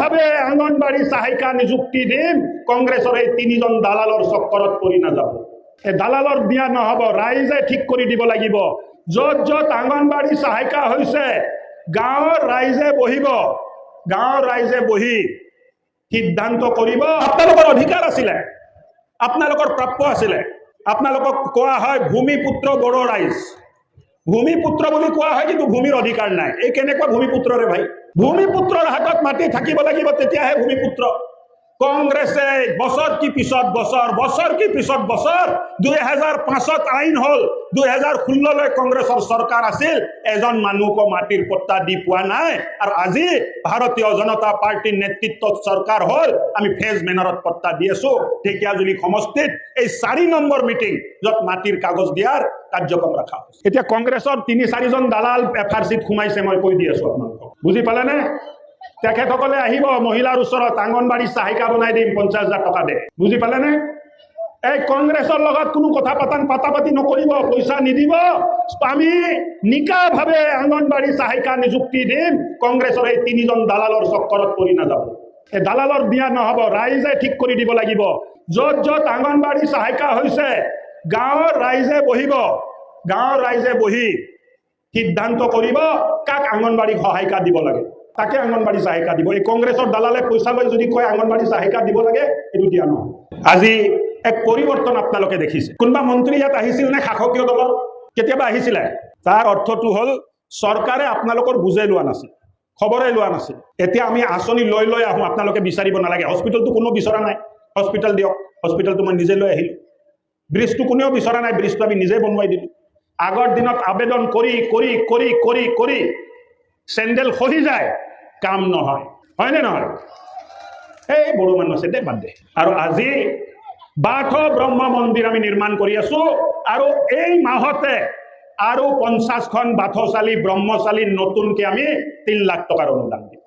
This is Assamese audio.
ভাবে অঙ্গনবাড়ি সহায়িকা নিযুক্তি দিম কংগ্ৰেসেৰ এই তিনিজন দালালৰ চক্কৰত পৰি নাযাব এই দালালৰ দিয়া নহব ৰাইজে ঠিক কৰি দিব লাগিব যত যত অঙ্গনবাড়ি সহায়িকা হৈছে গাঁৱৰ ৰাইজে বহি সিদ্ধান্ত কৰিব আপোনালোকৰ অধিকাৰ আছিল আপোনালোকৰ প্ৰাপ্য আছিল আপোনালোকক কোৱা হয় ভূমিপুত্ৰ বড়ো ৰাইজ ভূমিপুত্ৰ বুলি কোৱা হয় কিন্তু ভূমিৰ অধিকাৰ নাই এই কেনেকুৱা ভূমিপুত্ৰৰে ভাই ভূমিপুত্ৰৰ হাতত মাটি থাকিব লাগিব তেতিয়াহে ভূমিপুত্ৰ কংগ্ৰেছে বছৰ কি পিছত বছৰ 2005ত আইন হল 2016 লৈ কংগ্ৰেছৰ চৰকাৰ আছিল এজন মানুহক মাটিৰ পট্টা দি পোৱা নাই আৰু আজি ভাৰতীয় জনতা পাৰ্টিৰ নেতৃত্বত চৰকাৰ হল আমি ফেজ মেনাৰত পট্টা দি আছো ঢেকিয়াজুলি সমষ্টিত এই 4 নম্বৰ মিটিং যত মাটিৰ কাগজ দিয়াৰ কাৰ্যক্ৰম ৰখা হৈছে এতিয়া কংগ্ৰেছৰ 3-4 জন দালাল এফআৰচিত সোমাইছে মই কৈ দি আছো আপোনালোকক বুজি পালেনে তেখেতসকলে আহিব মহিলাৰ ওচৰত অঙ্গনবাড়ি সহায়িকা বনাই দিম 50,000 টকা দে বুজি পালেনে এই কংগ্ৰেছৰ লগত কোনো কথা পাতি নকৰিব পইচা নিদিব আমি নিকাভাৱে অঙ্গনবাড়ি সহায়িকা নিযুক্তি দিম কংগ্ৰেছৰ এই তিনিজন দালালৰ চক্কৰত পৰি নাযাব এই দালালৰ দিয়া নহব ৰাইজে ঠিক কৰি দিব লাগিব যত যত অঙ্গনবাড়ি সহায়িকা হৈছে গাঁৱৰ ৰাইজে বহি সিদ্ধান্ত কৰিব কাক অঙ্গনবাড়ি সহায়িকা দিব লাগে তাকে অঙ্গনবাড়ি সহায়িকা দিব এই কংগ্ৰেছৰ দালালে পইচা লৈ যদি কয় অঙ্গনবাড়ি সহায়িকা দিব লাগে এটো দিয়া নহয় আজি এক পৰিৱৰ্তন আপোনালোকে দেখিছে কোনবা মন্ত্ৰী ইয়াত আহিছিল নে শাসকীয় দলৰ কেতিয়াবা আহিছিল তাৰ অৰ্থটো হল চৰকাৰে আপোনালোকৰ বুজাই লোৱা নাছিল খবৰে লোৱা নাছিল এতিয়া আমি আঁচনি লৈ আহো আপোনালোকে বিচাৰিব নালাগে হস্পিটেলটো কোনো বিচৰা নাই হস্পিটেল দিয়ক হস্পিটেলটো মই নিজে লৈ আহিলো ব্ৰিজটো কোনেও বিচৰা নাই ব্ৰিজটো আমি নিজে বনোৱাই দিলো আগৰ দিনত আবেদন কৰি চেণ্ডেল খহি যায় কাম নহয় হয়নে নহয় এই বড়ো মানুহ আছে দে বাদ দে আৰু আজি বাথ ব্ৰহ্ম মন্দিৰ আমি নিৰ্মাণ কৰি আছো আৰু এই মাহতে আৰু 50খন বাথচালী ব্ৰহ্মচালী নতুনকে আমি 3 লাখ টকাৰ অনুদান দিম